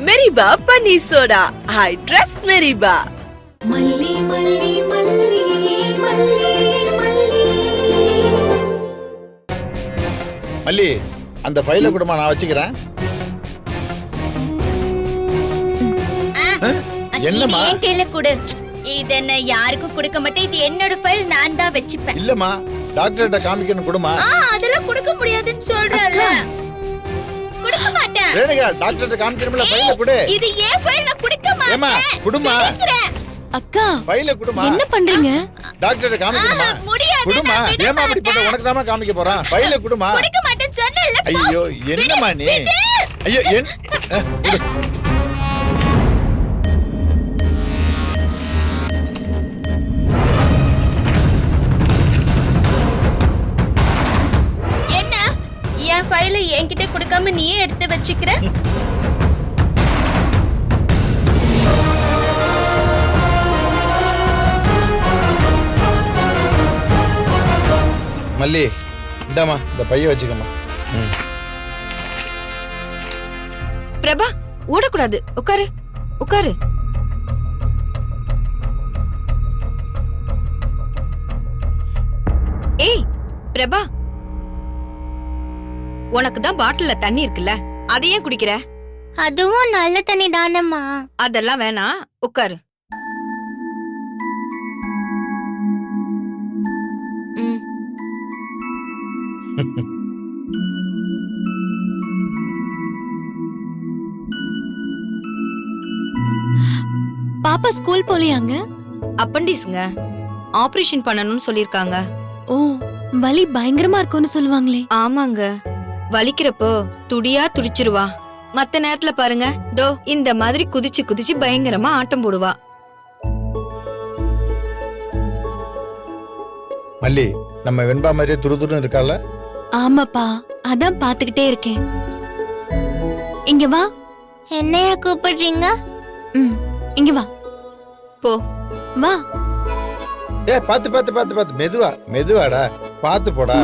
மெரிபா paneer soda. I trust மெரிபா. மல்லி மல்லி மல்லி மல்லி மல்லி. மல்லி, அந்த ஃபைலை கூடமா நான் வச்சுக்கிறேன். என்னம்மா? என் கையில கொடு. இது என்ன யாருக்கும் கொடுக்க மாட்டேன். இது என்னோட ஃபைல், நான் தான் வச்சுப்பேன். இல்லம்மா, டாக்டர்கிட்ட காமிக்கணும் கொடுமா. அதெல்லாம் கொடுக்க முடியாதுன்னு சொல்றல. கொடுக்க மாட்டேன். ரேணுகா, டாக்டர்கிட்ட காமிக்கணும்ல, ஃபைலை கொடு. இது ஏன் ஃபைல், நான் கொடுக்க ஏமா மாட்டேன். குடுமா. அக்கா, ஃபைலை குடுமா. என்ன பண்றீங்க? டாக்டர்கிட்ட காமிக்கணுமா? முடியாது. குடுமா. ஏமா அப்படி பண்ண? உனக்கு தான் காமிக்க போறான். ஃபைலை குடுமா. கொடுக்க மாட்டேன்னு சொன்னேன்ல. ஐயோ, என்னம்மா நீ? ஐயோ, என்ன என் ஃபைல என்கிட்ட கொடுக்காம நீயே எடுத்து வச்சுக்கிற? மல்லி, இந்தாமா இந்த பைய வச்சுக்கம்மா. பிரபா, ஓடக்கூடாது. உட்காரு உட்காரு. ஏய் பிரபா, உனக்கு தான் பாட்டில்ல தண்ணி இருக்குல்ல, அதையே குடிக்கிற? அதுவும் நல்ல தண்ணி தானம்மா. அதெல்லாம் வேணாம், உட்காரு. பாப்பா ஸ்கூல் போலியாங்க? அப்பண்டிஸ்ங்க, ஆபரேஷன் பண்ணணும்னு சொல்லிருக்காங்க. ஓ, வலி பயங்கரமா இருக்கும்னு சொல்லுவாங்களே. ஆமாங்க, வலிக்கிறப்போ துடியா துடிச்சிருவா. மத்த நேரத்துல பாருங்க, தோ இந்த மாதிரி குதிச்சு குதிச்சு பயங்கரமா ஆட்டம் போடுவா. மல்லி, நம்ம வெண்பா மாதிரியே துருதுருன்னு இருக்கால? ஆமாப்பா, அதான் பாத்துக்கிட்டே இருக்கேன். இங்க வா. என்னையா கூப்பிடுறீங்க? இங்க வா. போ வா. பாத்து பாத்து பாத்து பாத்து, மெதுவா மெதுவாடா, பாத்து போடா.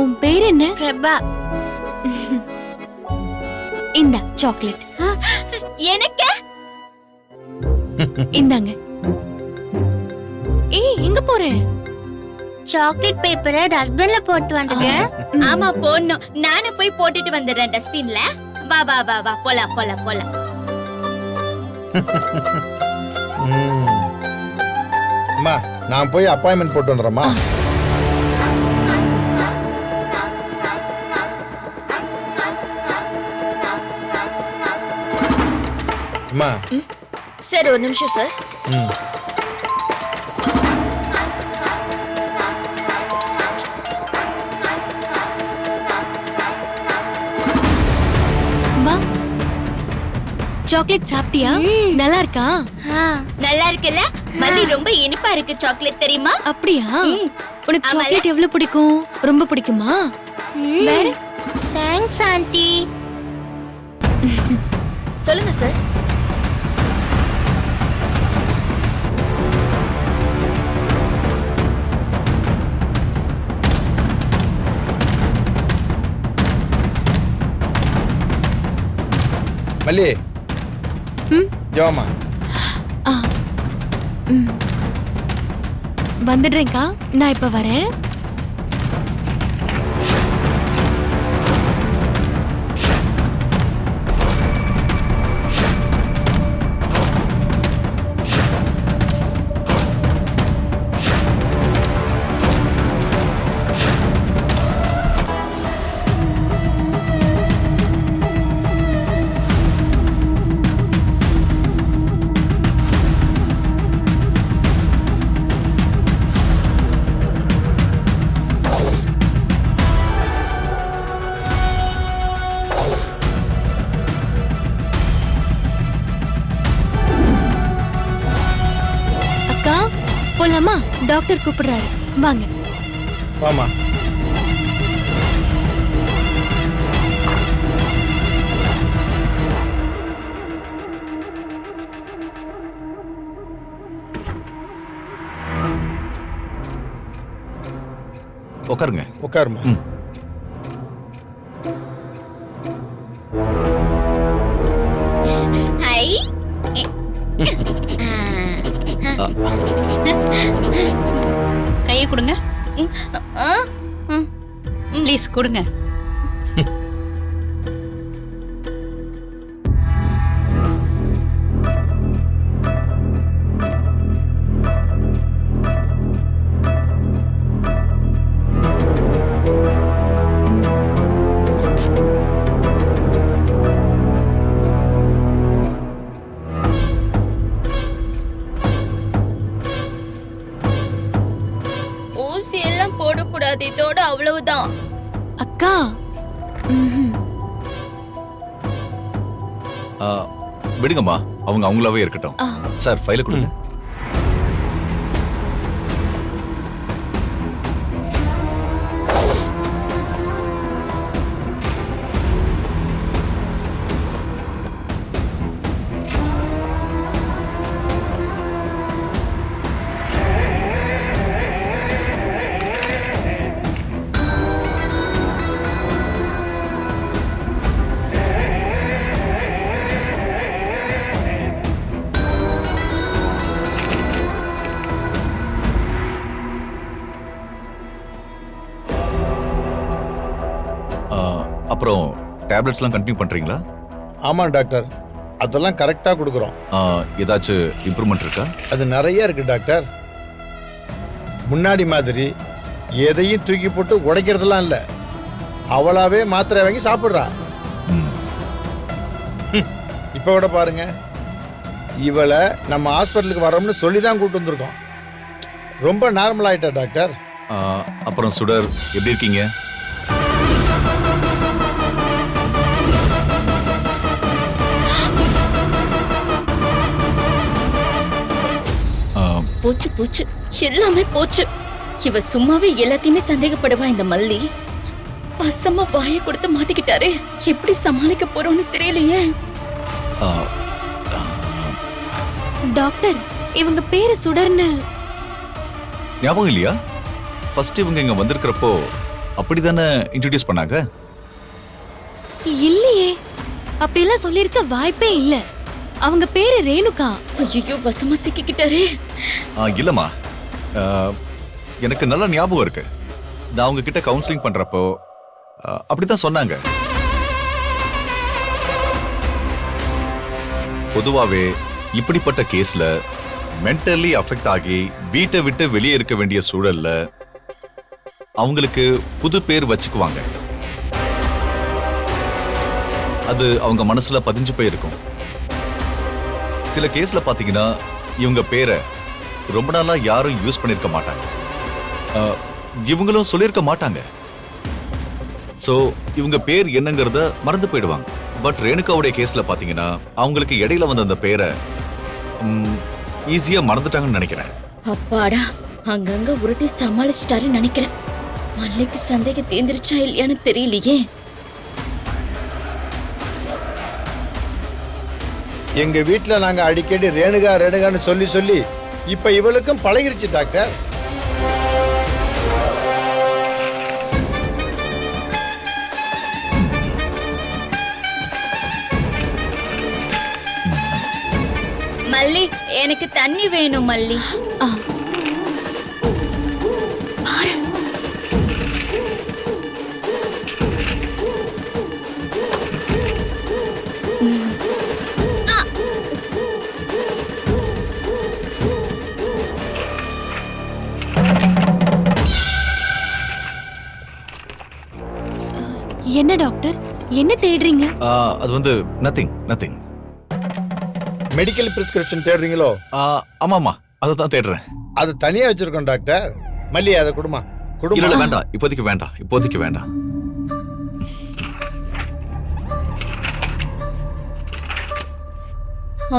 உன் பேர் என்ன? பிரபா. இந்த சாக்லேட் எனக்கு இந்தாங்க. ஏய், எங்க போற? சாக்லேட் பேப்பரை டஸ்ட்பின்ல போட்டு வந்துட்டேன். ஆமா, போடணும். நானும் போய் போட்டுட்டு வந்துடுறேன் டஸ்ட்பின்ல. வா வா வா வா, போலாம் போலாம் போலாம். அம்மா, நான் போய் அப்பாயின்மெண்ட் போட்டு வந்துடுறேம்மா. அம்மா. சார், ஒரு நிமிஷம் சார். வா. சாக்லேட் சாப்பிட்டியா? நல்லா இருக்கா? நல்லா இருக்குல்ல? மல்லி, ரொம்ப இனிப்பா இருக்கு சாக்லேட், தெரியுமா? அப்படியா? உனக்கு சாக்லேட் எவ்வளவு பிடிக்கும்? ரொம்ப பிடிக்குமா? வேற? Thanks aunty. சொல்லுங்க சார். மல்லி, ஜோமா. வந்துடுறேன்க்கா, நான் இப்ப வரேன். போலாமா? டாக்டர் கூப்பிடுறாரு, வாங்க. வாமா. உட்காருங்க. உட்காருமா. கொடுங்க, ஆ, ம். ப்ளீஸ் கொடுங்க. ஊசி எல்லாம் போடக்கூடாது, இதோட அவ்வளவுதான். அக்கா ம்ஹும். விடுங்கம்மா, அவங்க அவங்களாவே இருக்கட்டும். ஆ. சார் ஃபைல கொடுங்க. அப்புறம் டேப்லெட்ஸ்லாம் கண்டினியூ பண்றீங்களா? ஆமா டாக்டர், அதெல்லாம் கரெக்டா கொடுக்குறோம். ஏதாச்சும் இம்ப்ரூவ்மெண்ட் இருக்கா? அது நிறைய இருக்கு டாக்டர். முன்னாடி மாதிரி எதையும் தூக்கி போட்டு உடைக்கிறதுலாம் இல்ல, அவளாவே மாத்திரை வாங்கி சாப்பிடுறா. ம். இப்ப கூட பாருங்க, இவளை நம்ம ஹாஸ்பிட்டலுக்கு வரோம்னு சொல்லி தான் கூட்டு வந்திருக்கோம். ரொம்ப நார்மல் ஆயிட்டா டாக்டர். அப்புறம் சுடர் எப்படி இருக்கீங்க? போச்சு போச்சு, எல்லாமே போச்சு. இவ சும்மாவே எல்லாத்தையுமே சந்தேகப்படுவா இந்த மல்லி. பசமா வாயை கொடுத்து மாட்டிக்கிட்டாரே, எப்படி சமாளிக்க போறோம்னு தெரியலையே. ஆ, டாக்டர், இவங்க பேரு சுடர்னு. ஞாபகம் இல்லையா? ஃபர்ஸ்ட் இவங்க இங்க வந்திருக்கிறப்போ அப்படிதானே இன்ட்ரோடியூஸ் பண்ணாங்க? இல்லையே, அப்படியெல்லாம் சொல்லிருக்க வாய்ப்பே இல்ல. அவங்க பேரு ரேணுகா. ஐயோ, வசமா சிக்கிக்கிட்டாரே. இல்லம்மா, எனக்கு நல்ல ஞாபகம் இருக்கு. நான் அவங்க கிட்ட கவுன்சிலிங் பண்றப்போ அப்படித்தான் சொன்னாங்க. பொதுவாவே இப்படிப்பட்ட கேஸ்ல மென்டலி அஃபெக்ட் ஆகி வீட்டை விட்டு வெளியே இருக்க வேண்டிய சூழல்ல அவங்களுக்கு புது பேர் வச்சுக்குவாங்க. அது அவங்க மனசுல பதிஞ்சு போயிருக்கும். சில கேஸ்ல பாத்தீங்கன்னா இவங்க பேரை ரொம்ப நாளா யாரும் யூஸ் பண்ணிருக்க மாட்டாங்க, இவங்களும் சொல்லிருக்க மாட்டாங்க. சோ இவங்க பேர் என்னங்கறத மறந்து போயிடுவாங்க. பட் ரேணுகாவுடைய கேஸ்ல பாத்தீங்கன்னா அவங்களுக்கு இடையில வந்த அந்த பேரை ஈஸியா மறந்துட்டாங்கன்னு நினைக்கிறேன். அப்பாடா, அங்கங்க உருட்டி சமாளிச்சிட்டாருன்னு நினைக்கிறேன். மல்லிக்கு சந்தேகம் தேர்ந்துருச்சா இல்லையான்னு தெரியலையே. எங்க வீட்டுல நாங்க அடிக்கடி ரேணுகா ரேணுகான்னு சொல்லி சொல்லி இப்ப இவளுக்கும் பழகிருச்சு டாக்டர். மல்லி, எனக்கு தண்ணி வேணும் மல்லி. ஆ. பாரு. என்ன டாக்டர், என்ன தேடுறீங்க? அது வந்து நத்திங். Medical prescription தேடுறீங்களோ? ஆமாமா, அதை தான் தேடுறேன். அது தனியா வச்சிருக்கோம் டாக்டர். மல்லி, அதை கொடுமா. இல்ல வேண்டாம், இப்போதைக்கு வேண்டாம்.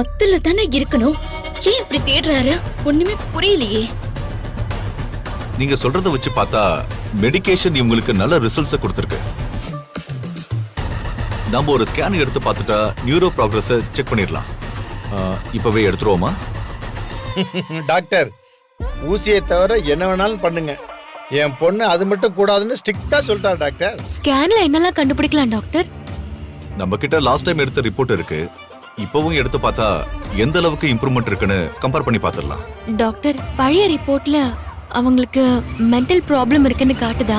அத்துல தானே இருக்கணும், ஏன் இப்படி தேடுறாரு? ஒண்ணுமே புரியலையே. நீங்க சொல்றத வச்சு பார்த்தா மெடிகேஷன் இவங்களுக்கு நல்ல ரிசல்ட்ஸ் கொடுத்திருக்கு. நாம ஒரு ஸ்கேன் எடுத்து பார்த்துட்டா நியூரோ ப்ராக்ரஸ் செக் பண்ணிடலாம். இப்பவே எடுத்துருவோமா? டாக்டர், ஊசியை தவிர என்ன வேணாலும் பண்ணுங்க, என் பொண்ணு அது மட்டும் கூடாதுன்னு ஸ்ட்ரிக்ட்டா சொல்லிட்டா டாக்டர். ஸ்கேன்ல என்னெல்லாம் கண்டுபிடிக்கலாம் டாக்டர்? நம்ம கிட்ட லாஸ்ட் டைம் எடுத்த ரிப்போர்ட் இருக்கு. இப்பவும் எடுத்து பார்த்தா எந்த அளவுக்கு இம்ப்ரூவ்மெண்ட் இருக்குன்னு கம்பேர் பண்ணி பார்த்துடலாம். டாக்டர், பழைய ரிப்போர்ட்ல அவங்களுக்கு மென்டல் ப்ராப்ளம் இருக்குன்னு காட்டுதா?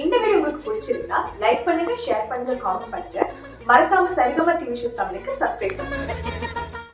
இந்த வீடியோ உங்களுக்கு பிடிச்சிருந்தா லைக் பண்ணுங்க, ஷேர் பண்ணுங்க, காமெண்ட் பண்ணுங்க. மறக்காம சரிகமா டிவி ஷோஸ் தமிழுக்கு சப்ஸ்கிரைப் பண்ணுங்க.